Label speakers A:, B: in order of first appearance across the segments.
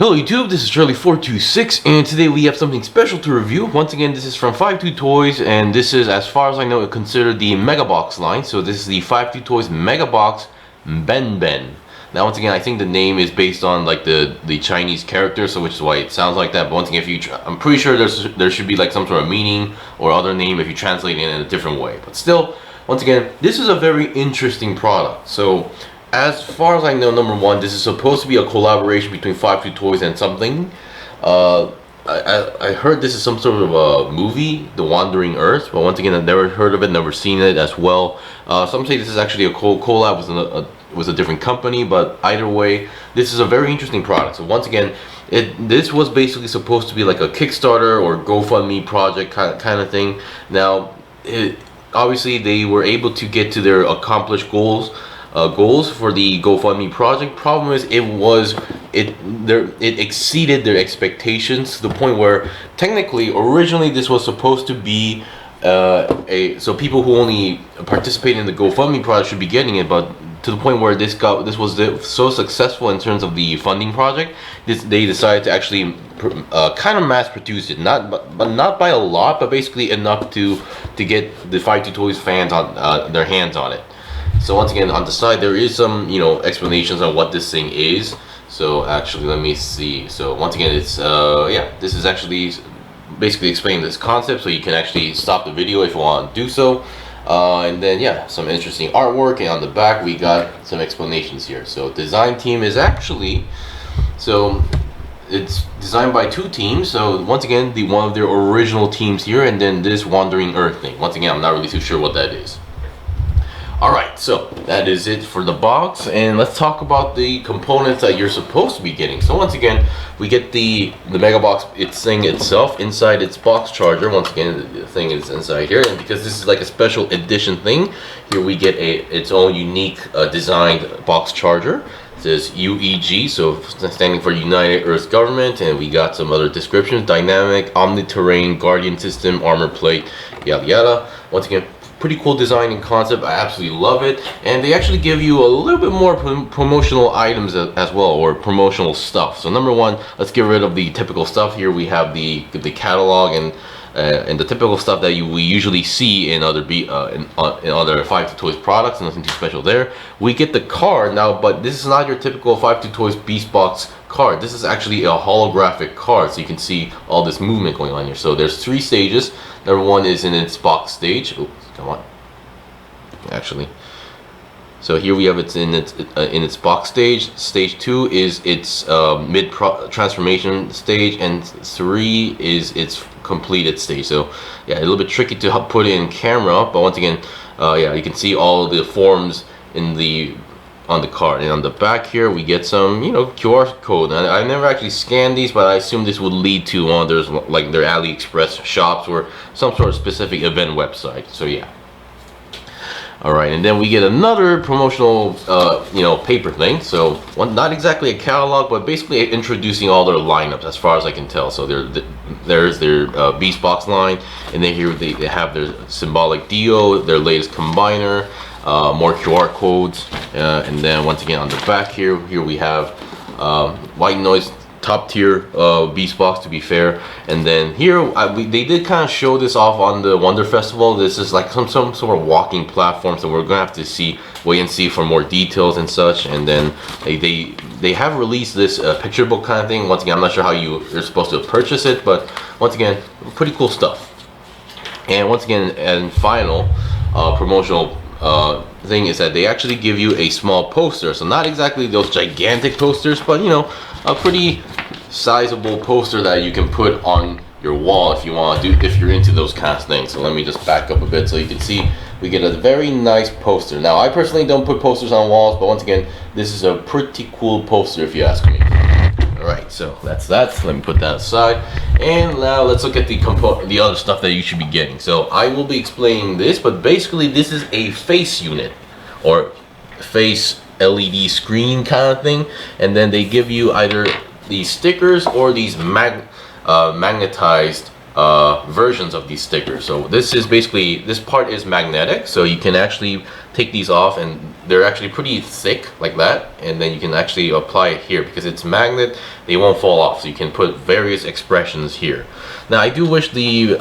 A: Hello YouTube, this is Charlie426 and today we have something special to review. Once again, this is from 52 Toys and this is, as far as I know, considered the Megabox line. So this is the 52 Toys Megabox Ben Ben. Now once again, I think the name is based on like the Chinese character, so which is why it sounds like that. But once again, if you I'm pretty sure there should be like some sort of meaning or other name if you translate it in a different way. But still, once again, this is a very interesting product. So as far as I know, number one, this is supposed to be a collaboration between 52 Toys and something. I heard this is some sort of a movie, The Wandering Earth, but once again, I've never heard of it, never seen it as well. Some say this is actually a collab with a different company, but either way, this is a very interesting product. So once again, this was basically supposed to be like a Kickstarter or GoFundMe project kind of thing. Now, obviously, they were able to get to their accomplished goals for the GoFundMe project. Problem is, it exceeded their expectations to the point where technically, originally, this was supposed to be so people who only participate in the GoFundMe project should be getting it, but to the point where this was so successful in terms of the funding project, they decided to actually kind of mass produce it, but not by a lot, but basically enough to get the 52 Toys fans on their hands on it. So once again, on the side there is some explanations on what this thing is. So actually, let me see. So once again, it's yeah, this is actually basically explaining this concept, so you can actually stop the video if you want to do so. And then yeah, some interesting artwork, and on the back we got some explanations here. So design team is actually, so it's designed by two teams. So once again, one of their original teams here, and then this Wandering Earth thing. Once again, I'm not really too sure what that is. Alright, so that is it for the box, and let's talk about the components that you're supposed to be getting. So once again, we get the Megabox thing itself inside its box charger. Once again, the thing is inside here, and because this is like a special edition thing, here we get its own unique designed box charger. It says UEG, so standing for United Earth Government, and we got some other descriptions: dynamic, omni-terrain, guardian system, armor plate, yada yada. Once again, pretty cool design and concept. I absolutely love it, and they actually give you a little bit more promotional items as well, or promotional stuff. So number one, let's get rid of the typical stuff. Here we have the catalog and the typical stuff that we usually see in other in other 52 Toys products. Nothing too special there. We get the card now, but this is not your typical 52 Toys Beast Box card. This is actually a holographic card, so you can see all this movement going on here. So there's 3 stages. Number one is in its box stage. Oops, come on. Actually, so here we have it in its box stage. Stage 2 is its mid transformation stage, and 3 is its completed stage. So yeah, a little bit tricky to put it in camera, but once again, yeah, you can see all the forms on the card. And on the back here we get some QR code. I never actually scanned these, but I assume this would lead to one of their like their AliExpress shops or some sort of specific event website. So yeah. Alright, and then we get another promotional paper thing. So not exactly a catalog, but basically introducing all their lineups as far as I can tell. So there's their Beast Box line, and then here they have their symbolic Dio, their latest combiner, more QR codes, and then once again on the back here we have white noise top tier Beast Box, to be fair. And then here they did kind of show this off on the Wonder Festival. This is like some sort of walking platform, so we're gonna have to wait and see for more details and such. And then they have released this picture book kind of thing. Once again, I'm not sure how you're supposed to purchase it, but once again, pretty cool stuff. And once again, and final promotional thing is that they actually give you a small poster. So not exactly those gigantic posters, but a pretty sizable poster that you can put on your wall if you want to if you're into those kind of things. So let me just back up a bit so you can see we get a very nice poster. Now I personally don't put posters on walls, but once again, this is a pretty cool poster if you ask me. Alright, so that's that. Let me put that aside, and now let's look at the other stuff that you should be getting. So I will be explaining this, but basically this is a face unit or face LED screen kind of thing, and then they give you either these stickers or these magnetized versions of these stickers. So this is basically, this part is magnetic, so you can actually take these off, and they're actually pretty thick like that, and then you can actually apply it here because it's magnet. They won't fall off, so you can put various expressions here. Now I do wish the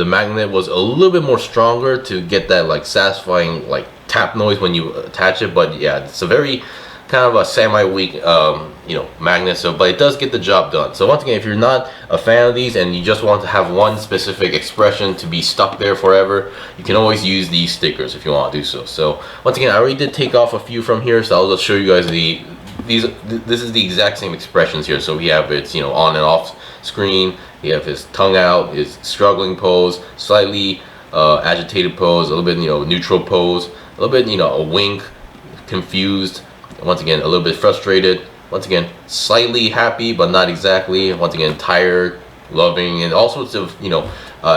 A: magnet was a little bit more stronger to get that like satisfying like tap noise when you attach it, but yeah, it's a very kind of a semi-weak magnet, so but it does get the job done. So once again, if you're not a fan of these and you just want to have one specific expression to be stuck there forever, you can always use these stickers if you want to do so. So once again, I already did take off a few from here, so I'll just show you guys this is the exact same expressions here. So we have its on and off screen, you have his tongue out, his struggling pose, slightly agitated pose, a little bit neutral pose, a little bit a wink, confused, once again a little bit frustrated, once again slightly happy but not exactly, once again tired, loving, and all sorts of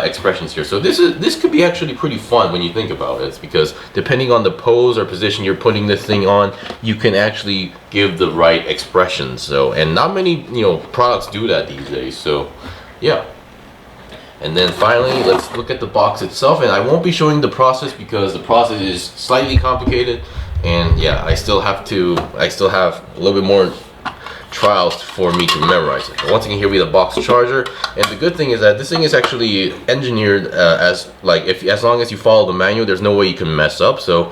A: expressions here. So this could be actually pretty fun when you think about it. It's because depending on the pose or position you're putting this thing on, you can actually give the right expressions. So, and not many products do that these days. So yeah. And then finally, let's look at the box itself, and I won't be showing the process because the process is slightly complicated, and yeah, I still have a little bit more trials for me to memorize it. But once again, here we have the box charger, and the good thing is that this thing is actually engineered as long as you follow the manual, there's no way you can mess up. So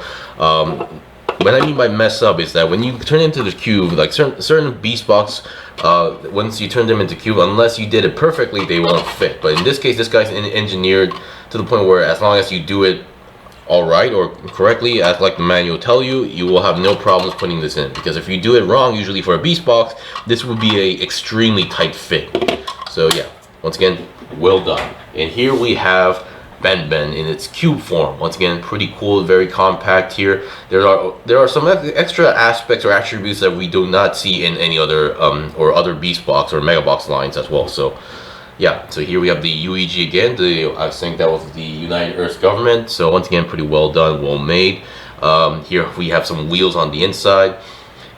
A: what I mean by mess up is that when you turn it into the cube, like certain beast box, once you turn them into cube, unless you did it perfectly, they won't fit. But in this case, this guy's engineered to the point where as long as you do it alright or correctly, as like the manual tell you, you will have no problems putting this in. Because if you do it wrong, usually for a beast box, this would be a extremely tight fit. So yeah, once again, well done. And here we have Ben Ben in its cube form. Once again, pretty cool, very compact here. There are some extra aspects or attributes that we do not see in any other or other beast box or Megabox lines as well. So yeah, so here we have the UEG again. I think that was the United Earth Government. So once again, pretty well done, well made. Here we have some wheels on the inside.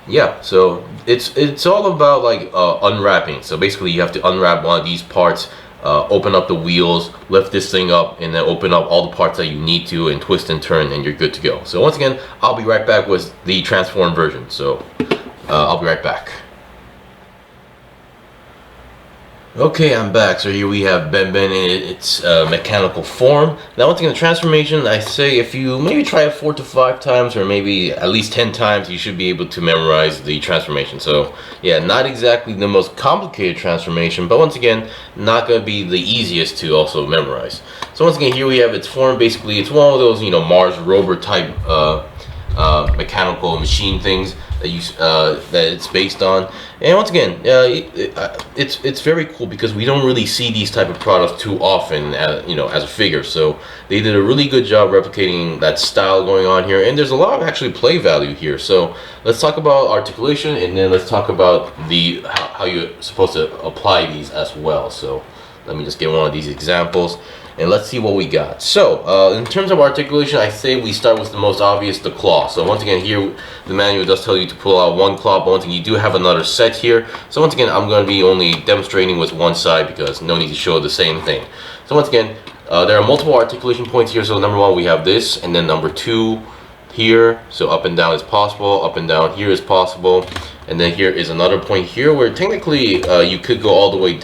A: Yeah, so it's all about like unwrapping. So basically, you have to unwrap one of these parts, open up the wheels, lift this thing up, and then open up all the parts that you need to, and twist and turn, and you're good to go. So once again, I'll be right back with the transformed version. So I'll be right back. Okay, I'm back. So here we have Ben Ben in its mechanical form. Now once again, the transformation, I say if you maybe try it 4 to 5 times or maybe at least 10 times, you should be able to memorize the transformation. So yeah, not exactly the most complicated transformation, but once again, not going to be the easiest to also memorize. So once again, here we have its form. Basically, it's one of those Mars rover type mechanical machine things that it's based on. And once again, it's very cool because we don't really see these type of products too often, as a figure. So they did a really good job replicating that style going on here, and there's a lot of actually play value here. So let's talk about articulation, and then let's talk about how you're supposed to apply these as well. So let me just get one of these examples, and let's see what we got. So in terms of articulation, I say we start with the most obvious, the claw. So once again, here the manual does tell you to pull out one claw, but once again, you do have another set here. So once again, I'm going to be only demonstrating with one side because no need to show the same thing. So once again, there are multiple articulation points here. So number 1, we have this, and then number 2 here. So up and down is possible, up and down here is possible, and then here is another point here where technically you could go all the way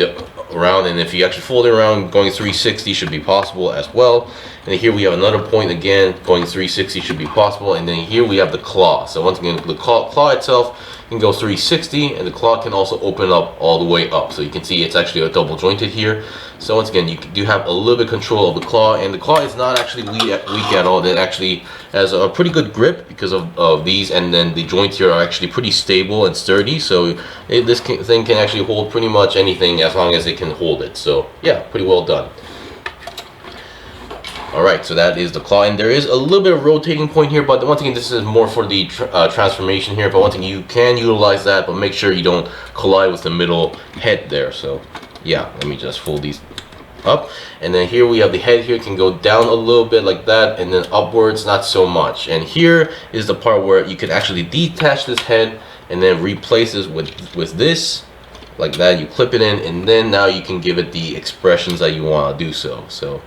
A: around, and if you actually fold it around, going 360 should be possible as well. And then here we have another point again, going 360 should be possible. And then here we have the claw. So once again, the claw itself can go 360, and the claw can also open up all the way up. So you can see it's actually a double jointed here. So once again, you do have a little bit of control of the claw, and the claw is not actually weak at all. It actually has a pretty good grip because of these, and then the joints here are actually pretty stable and sturdy. So this thing can actually hold pretty much anything as long as it can hold it. So yeah, pretty well done. Alright, so that is the claw, and there is a little bit of rotating point here, but once again, this is more for the transformation here. But once again, you can utilize that, but make sure you don't collide with the middle head there. So yeah, let me just fold these up, and then here we have the head here, can go down a little bit like that, and then upwards not so much. And here is the part where you can actually detach this head and then replace this with this, like that. You clip it in, and then now you can give it the expressions that you want to do so. So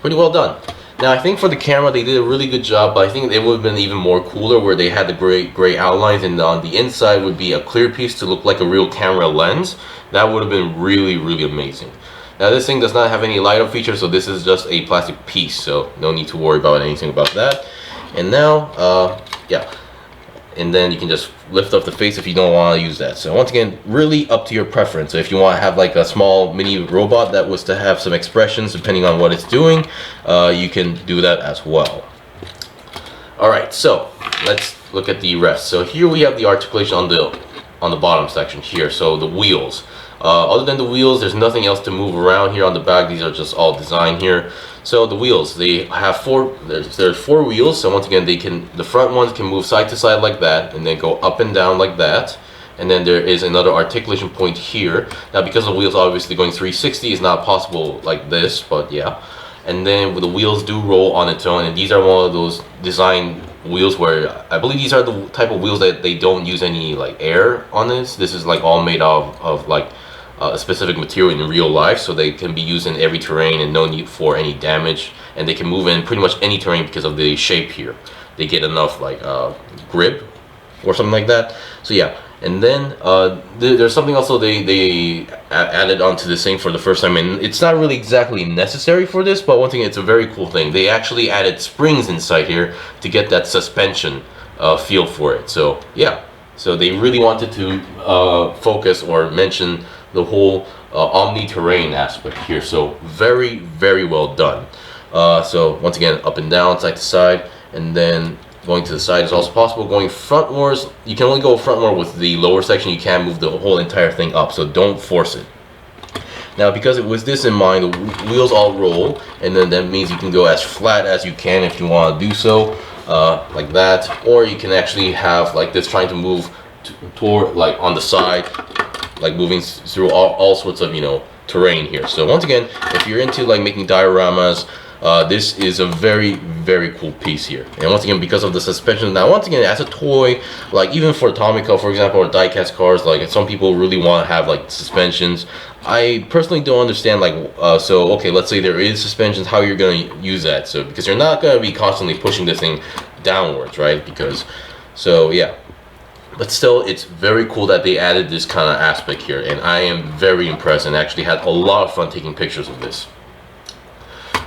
A: pretty well done. Now I think for the camera they did a really good job, but I think it would have been even more cooler where they had the gray outlines, and on the inside would be a clear piece to look like a real camera lens. That would have been really amazing. Now this thing does not have any light up feature, so this is just a plastic piece, so no need to worry about anything about that. And now yeah, and then you can just lift up the face if you don't want to use that. So once again, really up to your preference. So if you want to have like a small mini robot that was to have some expressions depending on what it's doing, you can do that as well. Alright, so let's look at the rest. So here we have the articulation on the bottom section here, so the wheels. Other than the wheels, there's nothing else to move around here on the back. These are just all designed here. So the wheels, they have there's four wheels. So once again, the front ones can move side to side like that, and then go up and down like that. And then there is another articulation point here. Now because the wheels obviously going 360 is not possible like this, but yeah. And then the wheels do roll on its own, and these are one of those design wheels where I believe these are the type of wheels that they don't use any like air on this. This is like all made of like a specific material in real life, so they can be used in every terrain and no need for any damage, and they can move in pretty much any terrain because of the shape here. They get enough like grip or something like that. So yeah. And then there's something also they added onto this thing for the first time, and it's not really exactly necessary for this, but one thing, it's a very cool thing. They actually added springs inside here to get that suspension feel for it. So yeah, so they really wanted to focus or mention the whole omni-terrain aspect here. So very well done. So once again, up and down, side to side, and then going to the side is also possible. Going frontwards, you can only go frontward with the lower section. You can't move the whole entire thing up, so don't force it. Now because it was this in mind, the wheels all roll, and then that means you can go as flat as you can if you want to do so, like that. Or you can actually have like this, trying to move toward like on the side, like moving through all sorts of, you know, terrain here. So once again, if you're into like making dioramas, this is a very cool piece here. And once again, because of the suspension, now once again, as a toy, like even for Atomica, for example, or die-cast cars, like some people really want to have like suspensions. I personally don't understand, like so okay, let's say there is suspensions, how you're going to use that. So because you're not going to be constantly pushing this thing downwards, right? Because, so yeah. But still, it's very cool that they added this kind of aspect here, and I am very impressed and actually had a lot of fun taking pictures of this.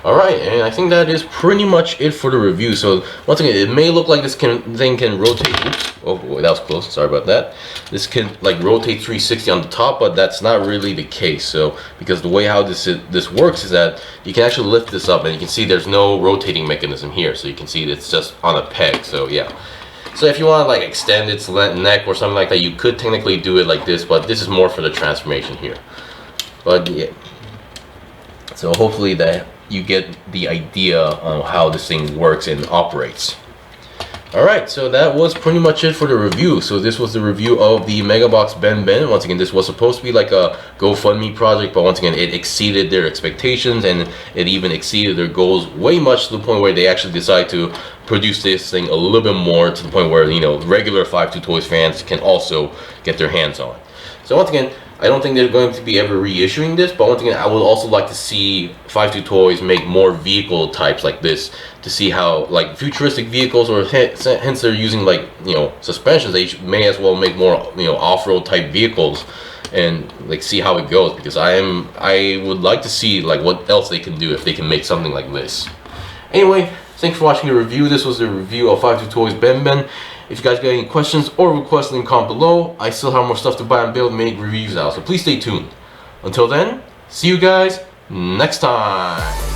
A: Alright, and I think that is pretty much it for the review. So once again, it may look like this thing can rotate. Oops, oh boy, that was close, sorry about that. This can like rotate 360 on the top, but that's not really the case. So because the way how this works is that you can actually lift this up, and you can see there's no rotating mechanism here. So you can see it's just on a peg, so yeah. So if you want to like extend its neck or something like that, you could technically do it like this, but this is more for the transformation here. But yeah, so hopefully that you get the idea on how this thing works and operates. Alright, so that was pretty much it for the review. So this was the review of the Megabox Ben Ben. Once again, this was supposed to be like a GoFundMe project, but once again, it exceeded their expectations, and it even exceeded their goals way much, to the point where they actually decided to produce this thing a little bit more, to the point where, you know, regular 5-2 Toys fans can also get their hands on it. So once again, I don't think they're going to be ever reissuing this, but once again, I would also like to see 5-2 Toys make more vehicle types like this, to see how like futuristic vehicles, or hence they're using like, you know, suspensions, they may as well make more, you know, off-road type vehicles, and like see how it goes, because I would like to see like what else they can do if they can make something like this. Anyway, thanks for watching the review. This was the review of 5-2 Toys Ben Ben. If you guys got any questions or requests, leave a comment below. I still have more stuff to buy and build and make reviews out, so please stay tuned. Until then, see you guys next time.